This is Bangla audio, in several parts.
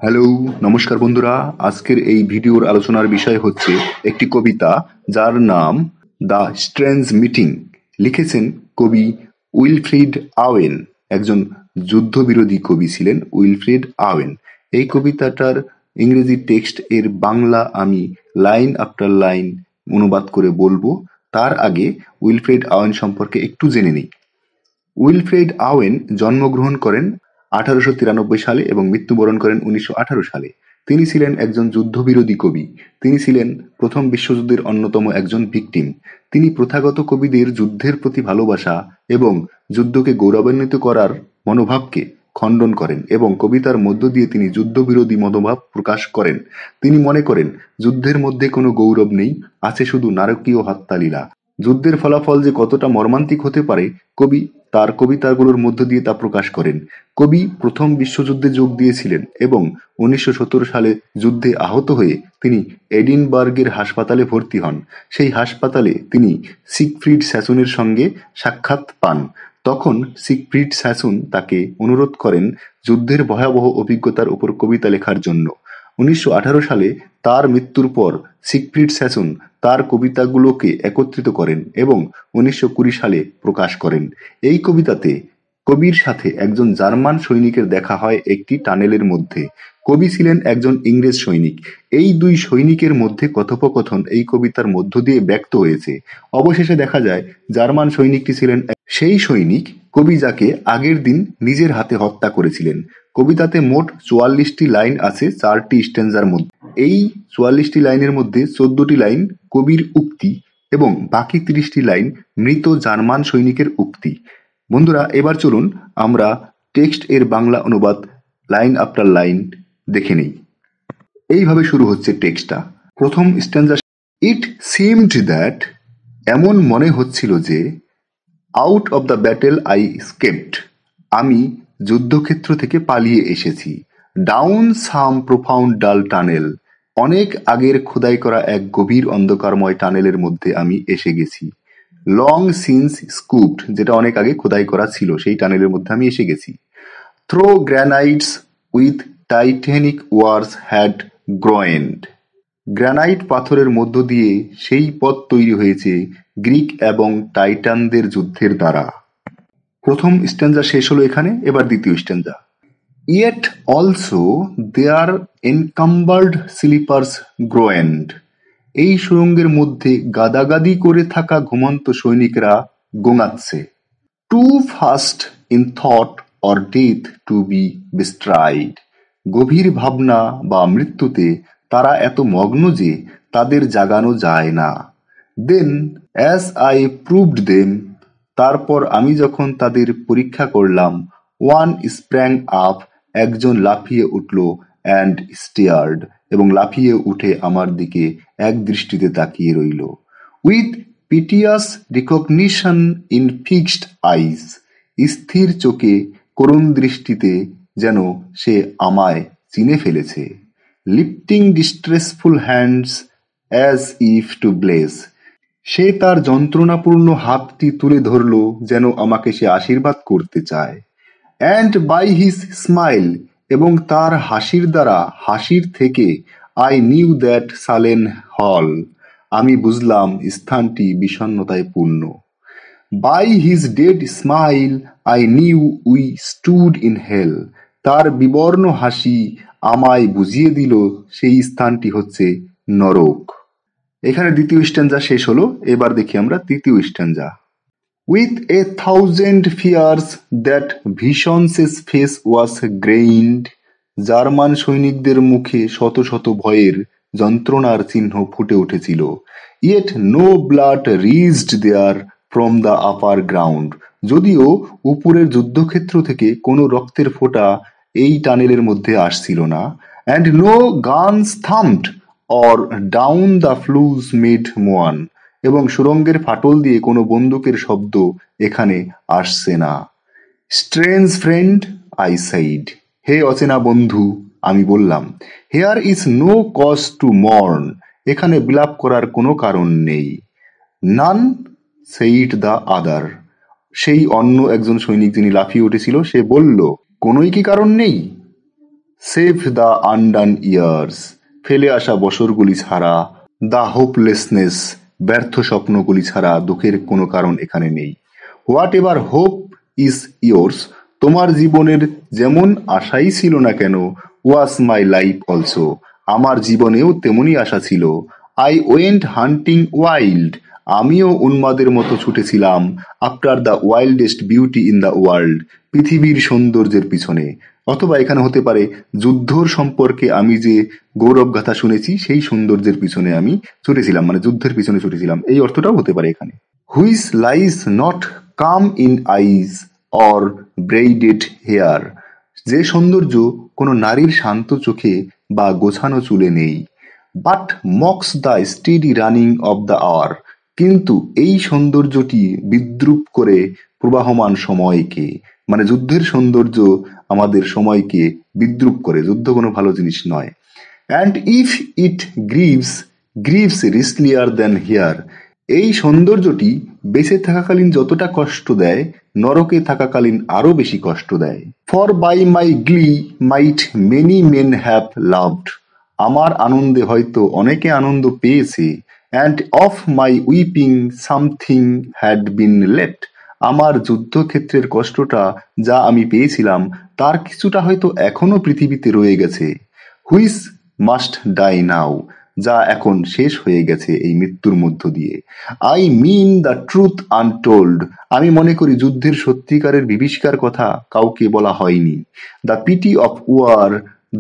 হ্যালো, নমস্কার বন্ধুরা। আজকের এই ভিডিওর আলোচনার বিষয় হচ্ছে একটি কবিতা যার নাম দ্য স্ট্রেঞ্জ মিটিং। লিখেছেন কবি উইলফ্রিড আওয়েন। একজন যুদ্ধবিরোধী কবি ছিলেন উইলফ্রিড আওয়েন। এই কবিতাটার ইংরেজি টেক্সট এর বাংলা আমি লাইন আফটার লাইন অনুবাদ করে বলবো। তার আগে উইলফ্রিড আওয়েন সম্পর্কে একটু জেনে নিই। উইলফ্রিড আওয়েন জন্মগ্রহণ করেন 1893 সালে এবং মৃত্যুবরণ করেন 1918 সালে। তিনি ছিলেন একজন যুদ্ধবিরোধী কবি। তিনি ছিলেন প্রথম বিশ্বযুদ্ধের অন্যতম একজন ভিকটিম। তিনি প্রথাগত কবিদের যুদ্ধের প্রতি ভালোবাসা এবং যুদ্ধকে গৌরবান্বিত করার মনোভাবকে খণ্ডন করেন এবং কবিতার মধ্য দিয়ে তিনি যুদ্ধবিরোধী মনোভাব প্রকাশ করেন। তিনি মনে করেন যুদ্ধের মধ্যে কোনো গৌরব নেই, আছে শুধু নারকীয় হত্যালীলা। যুদ্ধের ফলাফল যে কতটা মর্মান্তিক হতে পারে কবি তার কবিতাগুলোর মধ্য দিয়ে তা প্রকাশ করেন। কবি প্রথম বিশ্বযুদ্ধে যোগ দিয়েছিলেন এবং 1917 সালে যুদ্ধে আহত হয়ে তিনি এডিনবার্গের হাসপাতালে ভর্তি হন। সেই হাসপাতালে তিনি সিগফ্রিড স্যাসুনের সঙ্গে সাক্ষাৎ পান। তখন সিগফ্রিড স্যাসুন তাকে অনুরোধ করেন যুদ্ধের ভয়াবহ অভিজ্ঞতার উপর কবিতা লেখার জন্য। 1918 সালে তার মৃত্যুর পর সিগফ্রিড স্যাসুন তার কবিতাগুলোকে একত্রিত করেন এবং 1920 সালে প্রকাশ করেন। এই কবিতাতে কবির সাথে একজন জার্মান সৈনিকের দেখা হয় একটি টানেলের মধ্যে। কবি ছিলেন একজন ইংরেজ সৈনিক। এই দুই সৈনিকের মধ্যে কথোপকথন এই কবিতার মধ্য দিয়ে ব্যক্ত হয়েছে। অবশেষে দেখা যায় জার্মান সৈনিকটি ছিলেন সেই সৈনিক কবি যাকে আগের দিন নিজের হাতে হত্যা করেছিলেন। কবিতাতে মোট 44টি লাইন আছে 4টি স্ট্যান্জার মধ্যে। এই 44টি লাইনের মধ্যে 14টি লাইন কবির উক্তি এবং বাকি 30টি লাইন মৃত জার্মান সৈনিকের উক্তি। বন্ধুরা, এবার চলুন আমরা টেক্সট এর বাংলা অনুবাদ লাইন আফটার লাইন দেখে নেই। এইভাবে শুরু হচ্ছে টেক্সটটা। প্রথম স্ট্যান্জা, ইট সিমড দ্যাট, এমন মনে হচ্ছিল যে, out of the battle I escaped, আমি যুদ্ধক্ষেত্র থেকে পালিয়ে এসেছি। ডাউন সাম প্রোফাউন্ড ডাল টানেল, অনেক আগের খোদাই করা এক গভীর অন্ধকারময় টানেলের মধ্যে আমি এসে গেছি। লং সিন্স স্কুপড, যেটা অনেক আগে খোদাই করা ছিল সেই টানেলের মধ্যে আমি এসে গেছি। Through granites with titanic wars had groaned, granite পাথরের মধ্য দিয়ে সেই পথ তৈরি হয়েছে গ্রিক এবং টাইটানদের যুদ্ধের দ্বারা। প্রথম স্ট্যান্জা শেষ হলো এখানে। এবার দ্বিতীয় stanza. Yet also there encumbered sleepers groaned, এই সুড়ঙ্গের মধ্যে গাদাগাদি করে থাকা ঘুমন্ত সৈনিকরা গোঙাচ্ছে। Too fast in thought or death to be bestirred, গভীর ভাবনা বা মৃত্যুতে তারা এত মগ্ন যে তাদের জাগানো যায় না। দেন অ্যাজ আই প্রুভড দেম, তারপর আমি যখন তাদের পরীক্ষা করলাম, ওয়ান স্প্র্যাং আপ, একজন লাফিয়ে উঠল, অ্যান্ড স্টেয়ার্ড, এবং লাফিয়ে উঠে আমার দিকে এক দৃষ্টিতে তাকিয়ে রইল। With piteous recognition in fixed eyes, স্থির চোখে করুণ দৃষ্টিতে যেন সে আমায় চিনে ফেলেছে। Lifting distressful hands as if to bless, সে তার যন্ত্রণাপূর্ণ হাতটি তুলে ধরল যেন আমাকে সে আশীর্বাদ করতে চায়। অ্যান্ড বাই হিজ স্মাইল, এবং তার হাসির দ্বারা, হাসির থেকে, আই নিউ দ্যাট সালেন হল, আমি বুঝলাম স্থানটি বিষণ্ণতায় পূর্ণ। By his dead smile I knew we stood in hell, তার বিবর্ণ হাসি আমায় বুঝিয়ে দিল সেই স্থানটি হচ্ছে নরক। এখানে দ্বিতীয় স্ট্যান্জা শেষ হলো। এবার দেখি আমরা তৃতীয় stanza. With a thousand fears that vision's face was grained, German সৈনিকদের মুখে শত শত ভয়ের যন্ত্রণার চিহ্ন ফুটে উঠেছিল। Yet no blood reached there from the upper ground, যদিও উপরের যুদ্ধক্ষেত্র থেকে কোনো রক্তের ফোঁটা এই টানেলের মধ্যে আসছিল না। And no guns thumped or down the flues made moan, এবং সুরঙ্গের ফাটল দিয়ে কোনো বন্দুকের শব্দ এখানে আসছে না। স্ট্রেঞ্জ ফ্রেন্ড আই সেইড, হে অচেনা বন্ধু, আমি বললাম। Here is no cause to mourn, এখানে বিলাপ করার কোনো কারণ নেই। নান সেইড দ্য আদার, সেই অন্য একজন সৈনিক যিনি লাফিয়ে উঠেছিল সে বলল, কোনোই কি কারণ নেই? সেভ দ্য আনডান ইয়ার্স, ফেলে আসা বছরগুলি ছাড়া, দ্য হোপলেসনেস, ব্যর্থ স্বপ্নগুলি ছাড়া দুঃখের কোনো কারণ এখানে নেই। What ever hope is yours, তোমার জীবনের যেমন আশাই ছিল না কেন, ওয়াজ মাই লাইফ অলসো, আমার জীবনেও তেমনই আশা ছিল। আই ওয়েন্ট হান্টিং ওয়াইল্ড, আমিও উন্মাদের মতো ছুটেছিলাম after the wildest beauty in the world, পৃথিবীর সৌন্দর্যের পিছনে। অথবা এখানে হতে পারে যুদ্ধর সম্পর্কে আমি যে গৌরবগাথা শুনেছি সেই সৌন্দর্যের পিছনে আমি ছুটেছিলাম, মানে যুদ্ধের পিছনে ছুটেছিলাম, এই অর্থটাও হতে পারে এখানে। Which lies not calm in eyes or braided hair, যে সৌন্দর্য কোনো নারীর শান্ত চোখে বা গোছানো চুলে নেই। But mocks the steady running of the hour, কিন্তু এই সৌন্দর্যটি বিদ্রূপ করে প্রবাহমান সময়কে, মানে যুদ্ধের সৌন্দর্য আমাদের সময়কে বিদ্রূপ করে, যুদ্ধ কোনো ভালো জিনিস নয়। And if it grieves, grieves richlier than here, এই সৌন্দর্যটি বেঁচে থাকাকালীন যতটা কষ্ট দেয় নরকে থাকাকালীন আরো বেশি কষ্ট দেয়। For by my glee might many men have loved, আমার আনন্দে হয়তো অনেকে আনন্দ পেয়েছে। And of my weeping something had been left, আমার যুদ্ধক্ষেত্রের কষ্টটা যা আমি পেয়েছিলাম তার কিছুটা হয়তো এখনো পৃথিবীতে রয়ে গেছে। হুইচ মাস্ট ডাই নাও, যা এখন শেষ হয়ে গেছে এই মৃত্যুর মধ্য দিয়ে। I mean the truth untold, আমি মনে করি যুদ্ধের সত্যিকারের বিভীষিকার কথা কাউকে বলা হয়নি। The pity of war,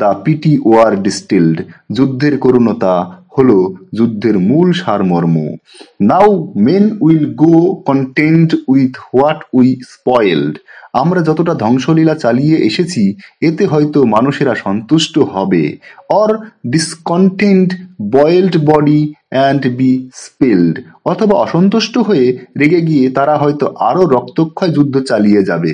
the pity war distilled, যুদ্ধের করুণতা হলো যুদ্ধের মূল সারমর্ম। Now men will go content with what we spoiled, আমরা যতটা ধ্বংসলীলা চালিয়ে এসেছি এতে হয়তো মানুষেরা সন্তুষ্ট হবে। Or discontent boiled body and be spilled, অথবা অসন্তুষ্ট হয়ে রেগে গিয়ে তারা হয়তো আরো রক্তক্ষয় যুদ্ধ চালিয়ে যাবে।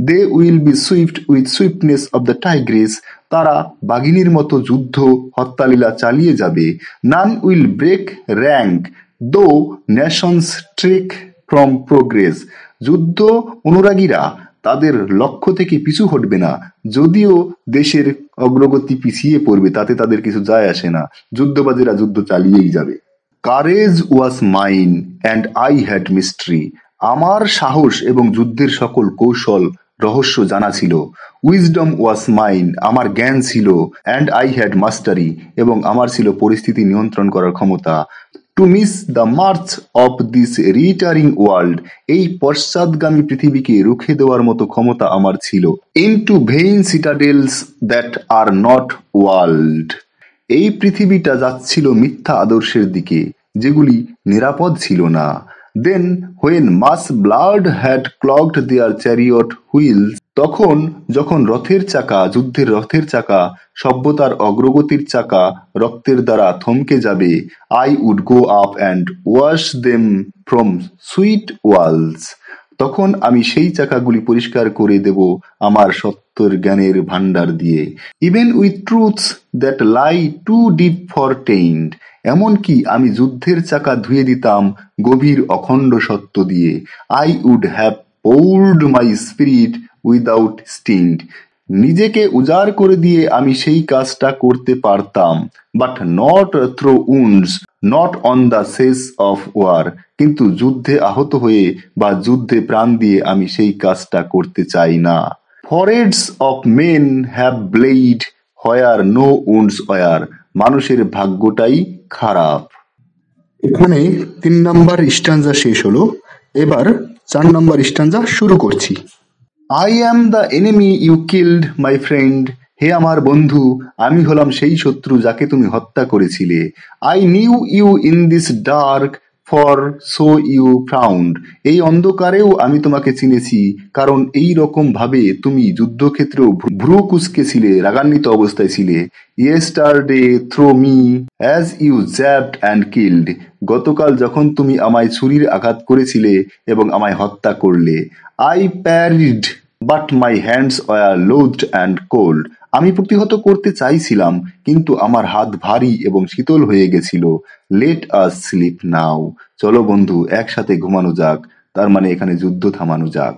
They will be swift with swiftness of the tigress, তারা বাঘিনীর মতো যুদ্ধ হত্যালীলা চালিয়ে যাবে। None will break rank though nations trek from progress, যুদ্ধ অনুরাগীরা তাদের লক্ষ্য থেকে পিছু হটবে না, যদিও দেশের অগ্রগতি পিছিয়ে পড়বে তাতে তাদের কিছু যায় আসে না, যুদ্ধবাদীরা যুদ্ধ চালিয়েই যাবে। Courage was mine and I had mystery, আমার সাহস এবং যুদ্ধের সকল কৌশল রহস্য জানা ছিল। উইজডম ওয়াজ মাইন, আমার জ্ঞান ছিল। অ্যান্ড আই হ্যাড মাস্টারি, এবং আমার ছিল পরিস্থিতি নিয়ন্ত্রণ করার ক্ষমতা। To miss the march of this retreating world, এই পশ্চাৎগামী পৃথিবীকে রুখে দেওয়ার মতো ক্ষমতা আমার ছিল। Into vain citadels that are not world, এই পৃথিবীটা যাচ্ছিল মিথ্যা আদর্শের দিকে যেগুলি নিরাপদ ছিল না। Then when much blood had clogged their chariot wheels, তখন যখন রথের চাকা, যুদ্ধের রথের চাকা, সভ্যতার অগ্রগতির চাকা রক্তের দ্বারা থমকে যাবে। I would go up and wash them from sweet wells, তখন আমি সেই চাকাগুলি পরিষ্কার করে দেব আমার সত্যের জ্ঞানের ভান্ডার দিয়ে। Even with truths that lie too deep for taint, এমনকি আমি যুদ্ধের চাকা ধুয়ে দিতাম গভীর অখণ্ড সত্য দিয়ে। I would have poured my spirit without stint, নিজেকে উজাড় করে দিয়ে আমি সেই কাজটা করতে পারতাম। But not through wounds, not on the cess of war, কিন্তু যুদ্ধে আহত হয়ে বা যুদ্ধে প্রাণ দিয়ে আমি সেই কাজটা করতে চাই না। Foreheads of men have bled where no wounds were, মানুষের ভাগ্যটাই খারাপ। এখানে 3 নাম্বার স্ট্যান্জা শেষ হলো, এবার 4 নাম্বার স্ট্যান্জা শুরু করছি। I am the enemy you killed my friend, হে আমার বন্ধু, আমি হলাম সেই শত্রু যাকে তুমি হত্যা করেছিলে। I knew you in this dark for so you frowned, এই অন্ধকারেও আমি তোমাকে চিনেছি কারণ এই রকম ভাবে তুমি যুদ্ধক্ষেত্রেও ভ্রু কুঁচকেছিলে, রাগান্বিত অবস্থায় ছিলে। Yesterday through me as you jabbed and killed, গতকাল যখন তুমি আমায় ছুরির আঘাত করেছিলে এবং আমায় হত্যা করলে। I parried but my hands were loath and cold, আমি প্রতিহত করতে চাইছিলাম কিন্তু আমার হাত ভারী এবং শীতল হয়ে গেছিল। লেট আস স্লিপ নাও, চলো বন্ধু একসাথে ঘুমানো যাক, তার মানে এখানে যুদ্ধ থামানো যাক।